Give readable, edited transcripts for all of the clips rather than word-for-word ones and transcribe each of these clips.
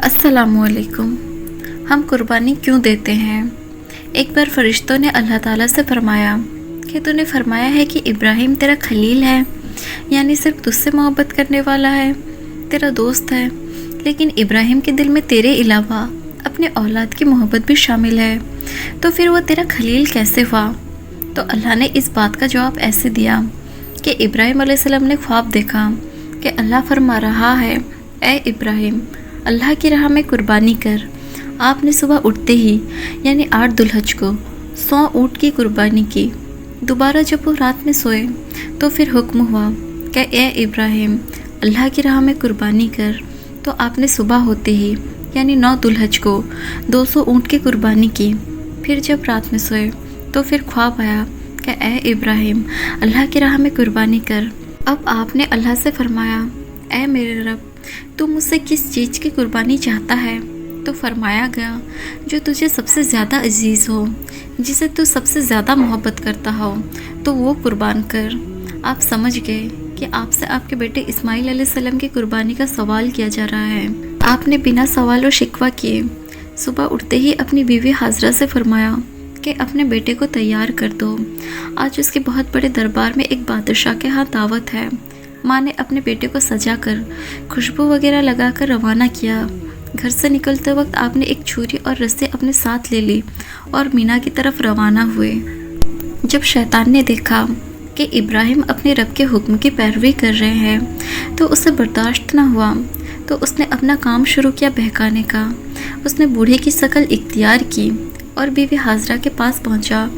अस्सलामु अलैकुम। हम कुर्बानी क्यों देते हैं? एक बार फरिश्तों ने अल्लाह ताला से फरमाया कि तूने फरमाया है कि इब्राहिम तेरा खलील है, यानी सिर्फ तुझसे मोहब्बत करने वाला है, तेरा दोस्त है, लेकिन इब्राहिम के दिल में तेरे अलावा अपने औलाद की मोहब्बत भी शामिल है, तो फिर वो तेरा खलील कैसे हुआ? तो अल्लाह ने इस बात का जवाब ऐसे दिया कि इब्राहिम अलैहिस्सलाम ने ख्वाब देखा कि अल्लाह फरमा रहा है, ए इब्राहिम, अल्लाह की राह में कुर्बानी कर। आपने सुबह उठते ही यानी 8 दुल्हज को 100 ऊँट की कुर्बानी की। दोबारा जब वो रात में सोए तो फिर हुक्म हुआ कि ए इब्राहिम, अल्लाह की राह में कुर्बानी कर। तो आपने सुबह होते ही यानी 9 दुल्हज को 200 ऊँट की कुर्बानी की। फिर जब रात में सोए तो फिर ख्वाब आया कि ए इब्राहिम, अल्लाह की राह में कुर्बानी कर। अब आपने अल्लाह से फरमाया, ए मेरे रब, तू मुझसे किस चीज़ की कुर्बानी चाहता है? तो फरमाया गया, जो तुझे सबसे ज़्यादा अजीज़ हो, जिसे तू सबसे ज़्यादा मोहब्बत करता हो, तो वो कुर्बान कर। आप समझ गए कि आपसे आपके बेटे इस्माइल अलैहिस्सलाम की कुर्बानी का सवाल किया जा रहा है। आपने बिना सवाल और शिकवा किए सुबह उठते ही अपनी बीवी हाजरा से फरमाया कि अपने बेटे को तैयार कर दो, आज उसके बहुत बड़े दरबार में एक बादशाह के यहाँ दावत है। माँ ने अपने बेटे को सजा कर खुशबू वगैरह लगाकर रवाना किया। घर से निकलते वक्त आपने एक छुरी और रस्सी अपने साथ ले ली और मीना की तरफ रवाना हुए। जब शैतान ने देखा कि इब्राहिम अपने रब के हुक्म की पैरवी कर रहे हैं तो उसे बर्दाश्त न हुआ, तो उसने अपना काम शुरू किया बहकाने का। उसने बूढ़े की शक्ल इख्तियार की और बीवी हाजरा के पास पहुंचा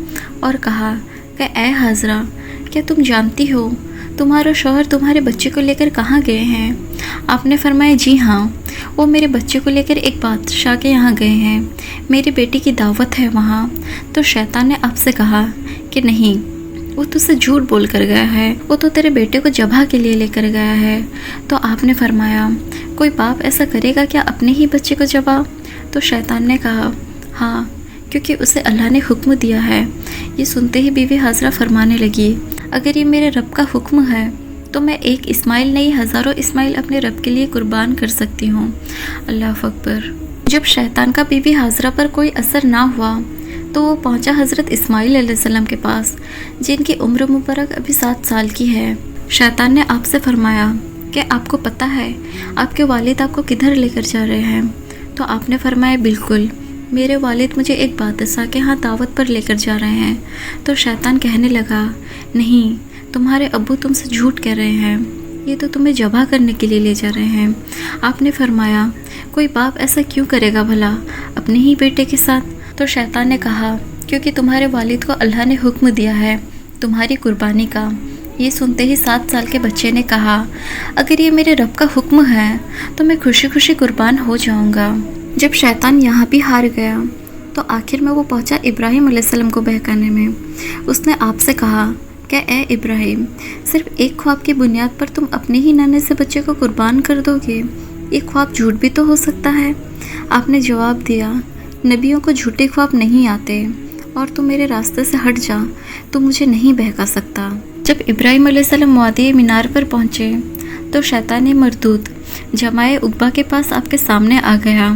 और कहा कि ए हाजरा, क्या तुम जानती हो तुम्हारा शौहर तुम्हारे बच्चे को लेकर कहाँ गए हैं? आपने फरमाया, जी हाँ, वो मेरे बच्चे को लेकर एक बादशाह के यहाँ गए हैं, मेरी बेटी की दावत है वहाँ। तो शैतान ने आपसे कहा कि नहीं, वो तुझसे झूठ बोल कर गया है, वो तो तेरे बेटे को जबह के लिए लेकर गया है। तो आपने फरमाया, कोई बाप ऐसा करेगा क्या अपने ही बच्चे को जबह? तो शैतान ने कहा, हाँ, क्योंकि उसे अल्लाह ने हुक्म दिया है। ये सुनते ही बीवी हाजरा फरमाने लगी, अगर ये मेरे रब का हुक्म है तो मैं एक इस्माइल नहीं हज़ारों इस्माइल अपने रब के लिए कुर्बान कर सकती हूँ। अल्लाह अकबर। जब शैतान का बीवी हाजरा पर कोई असर ना हुआ तो वो पहुँचा हज़रत इस्माइल अलैहिस्सलाम के पास, जिनकी उम्र मुबारक अभी 7 साल की है। शैतान ने आपसे फरमाया कि आपको पता है आपके वालिद आपको किधर लेकर जा रहे हैं? तो आपने फरमाया, बिल्कुल, मेरे वालिद मुझे एक बादशाह के यहाँ दावत पर लेकर जा रहे हैं। तो शैतान कहने लगा, नहीं, तुम्हारे अब्बू तुमसे झूठ कह रहे हैं, ये तो तुम्हें जबा करने के लिए ले जा रहे हैं। आपने फरमाया, कोई बाप ऐसा क्यों करेगा भला अपने ही बेटे के साथ? तो शैतान ने कहा, क्योंकि तुम्हारे वालिद को अल्लाह ने हुक्म दिया है तुम्हारी कुर्बानी का। ये सुनते ही 7 साल के बच्चे ने कहा, अगर ये मेरे रब का हुक्म है तो मैं खुशी खुशी कुर्बान हो जाऊँगा। जब शैतान यहाँ भी हार गया तो आखिर में वो पहुँचा इब्राहिम अलैहिस्सलाम को बहकाने में। उसने आपसे कहा कि ए इब्राहिम, सिर्फ एक ख्वाब की बुनियाद पर तुम अपने ही नन्हे से बच्चे को कुर्बान कर दोगे? ये ख्वाब झूठ भी तो हो सकता है। आपने जवाब दिया, नबियों को झूठे ख्वाब नहीं आते और तू मेरे रास्ते से हट जा, तू मुझे नहीं बहका सकता। जब इब्राहिम अलैहिस्सलाम वादी मीनार पर पहुँचे तो शैतान मरदूद जमाए उक़बा के पास आपके सामने आ गया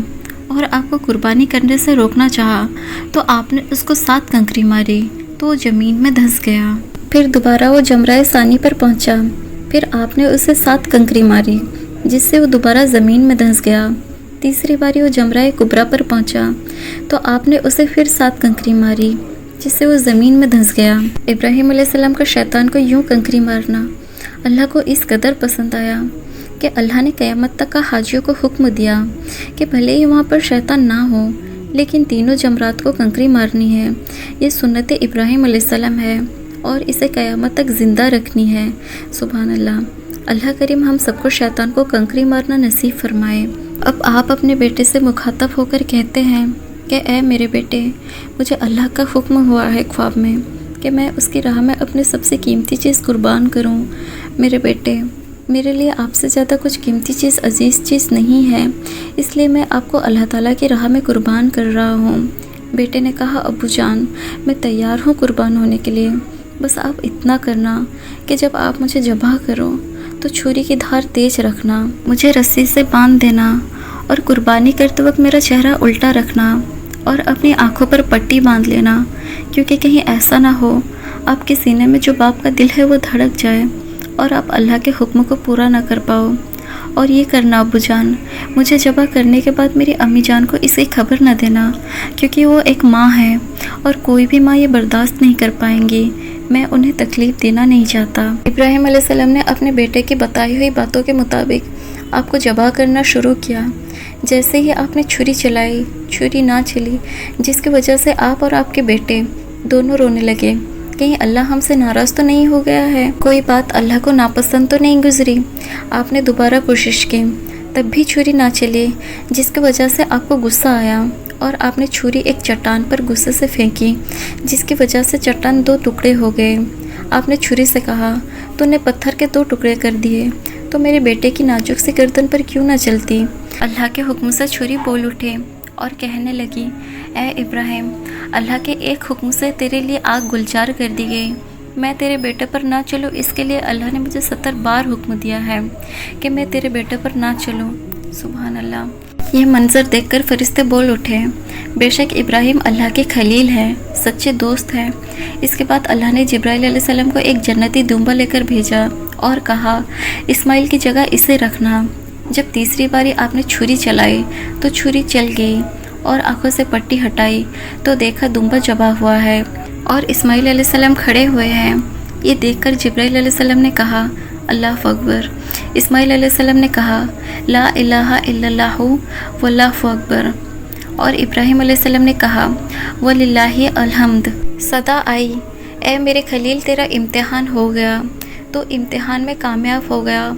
और आपको कुर्बानी करने से रोकना चाहा, तो आपने उसको 7 कंकरी मारी तो वो ज़मीन में धंस गया। फिर दोबारा वो जमराए सानी पर पहुंचा, फिर आपने उसे 7 कंकरी मारी जिससे वो दोबारा ज़मीन में धंस गया। तीसरी बारी वो जमराए कुबरा पर पहुंचा तो आपने उसे फिर 7 कंकरी मारी जिससे वो ज़मीन में धंस गया। इब्राहिम अलैहिस्सलाम का शैतान को यूँ कंकरी मारना अल्लाह को इस कदर पसंद आया कि अल्लाह ने क़यामत तक का हाजियों को हुक्म दिया कि भले ही वहाँ पर शैतान ना हो, लेकिन तीनों जमरात को कंकरी मारनी है। ये सुन्नत इब्राहिम अलैहिस्सलाम है और इसे क़यामत तक ज़िंदा रखनी है। सुभान अल्लाह। अल्लाह करीम हम सबको शैतान को कंकरी मारना नसीब फरमाए। अब आप अपने बेटे से मुखातब होकर कहते हैं कि ए मेरे बेटे, मुझे अल्लाह का हुक्म हुआ है ख्वाब में कि मैं उसकी राह में अपने सबसे कीमती चीज़ कुर्बान करूं। मेरे बेटे, मेरे लिए आपसे ज़्यादा कुछ कीमती चीज़ अजीज़ चीज़ नहीं है, इसलिए मैं आपको अल्लाह ताला की राह में कुर्बान कर रहा हूँ। बेटे ने कहा, अब्बू जान, मैं तैयार हूँ कुर्बान होने के लिए, बस आप इतना करना कि जब आप मुझे ज़बह करो तो छुरी की धार तेज रखना, मुझे रस्सी से बांध देना اور قربانی کرتے وقت میرا چہرہ الٹا رکھنا اور اپنی آنکھوں پر پٹی باندھ لینا، کیونکہ کہیں ایسا نہ ہو آپ کے سینے میں جو باپ کا دل ہے وہ دھڑک جائے اور آپ اللہ کے حکم کو پورا نہ کر پاؤ۔ اور یہ کرنا ابو جان، مجھے ذبح کرنے کے بعد میری امی جان کو اس کی خبر نہ دینا، کیونکہ وہ ایک ماں ہے اور کوئی بھی ماں یہ برداشت نہیں کر پائیں گی، میں انہیں تکلیف دینا نہیں چاہتا۔ ابراہیم علیہ السلام نے اپنے بیٹے کی بتائی ہوئی باتوں کے مطابق آپ کو ذبح کرنا شروع کیا۔ جیسے ہی آپ نے چھری چلائی، چھری نہ چلی، جس کی وجہ سے آپ اور آپ کے بیٹے دونوں رونے لگے، کہیں اللہ ہم سے ناراض تو نہیں ہو گیا ہے، کوئی بات اللہ کو ناپسند تو نہیں گزری۔ آپ نے دوبارہ کوشش کی، تب بھی چھری نہ چلی، جس کی وجہ سے آپ کو غصہ آیا اور آپ نے چھری ایک چٹان پر غصے سے پھینکی، جس کی وجہ سے چٹان 2 ٹکڑے ہو گئے۔ آپ نے چھری سے کہا، تو نے پتھر کے 2 ٹکڑے کر دیے تو میرے بیٹے کی نازک سی گردن پر کیوں نہ چلتی؟ اللہ کے حکم سے چھری بول اٹھے اور کہنے لگی، اے ابراہیم، اللہ کے ایک حکم سے تیرے لیے آگ گلزار کر دی گئی۔ میں تیرے بیٹے پر نہ چلوں، اس کے لیے اللہ نے مجھے 70 بار حکم دیا ہے کہ میں تیرے بیٹے پر نہ چلوں۔ سبحان اللہ۔ یہ منظر دیکھ کر فرشتے بول اٹھے، بے شک ابراہیم اللہ کے خلیل ہے، سچے دوست ہے۔ اس کے بعد اللہ نے جبرائیل علیہ السلام کو ایک جنتی دمبا لے کر بھیجا اور کہا، اسماعیل کی جگہ اسے رکھنا۔ جب تیسری باری آپ نے چھری چلائی تو چھری چل گئی اور آنکھوں سے پٹی ہٹائی تو دیکھا دمبا ذبح ہوا ہے اور اسماعیل علیہ السلام کھڑے ہوئے ہیں۔ یہ دیکھ کر جبرائیل علیہ السلام نے کہا، اللہ اکبر۔ اسماعیل علیہ السلام نے کہا، لا الہ الا اللہ واللہ اکبر۔ اور ابراہیم علیہ السلام نے کہا، وللہ الحمد۔ صدا آئی، اے میرے خلیل، تیرا امتحان ہو گیا، تو امتحان میں کامیاب ہو گیا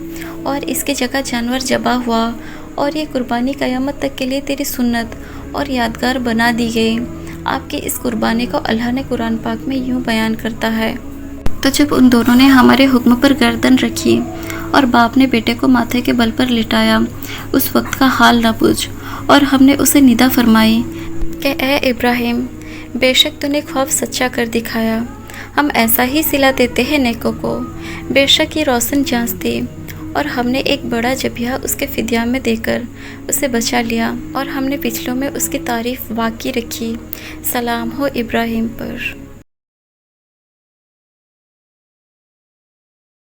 اور اس کی جگہ جانور ذبح ہوا، اور یہ قربانی قیامت تک کے لیے تیری سنت اور یادگار بنا دی گئی۔ آپ کی اس قربانی کو اللہ نے قرآن پاک میں یوں بیان کرتا ہے، تو جب ان دونوں نے ہمارے حکم پر گردن رکھی اور باپ نے بیٹے کو ماتھے کے بل پر لٹایا، اس وقت کا حال نہ پوچھ، اور ہم نے اسے ندا فرمائی کہ اے ابراہیم، بے شک تو نے خواب سچا کر دکھایا، ہم ایسا ہی صلہ دیتے ہیں نیکوں کو۔ بے شک یہ روشن جانچ تھی، اور ہم نے ایک بڑا ذبیحہ اس کے فدیہ میں دے کر اسے بچا لیا، اور ہم نے پچھلوں میں اس کی تعریف باقی رکھی۔ سلام ہو ابراہیم پر۔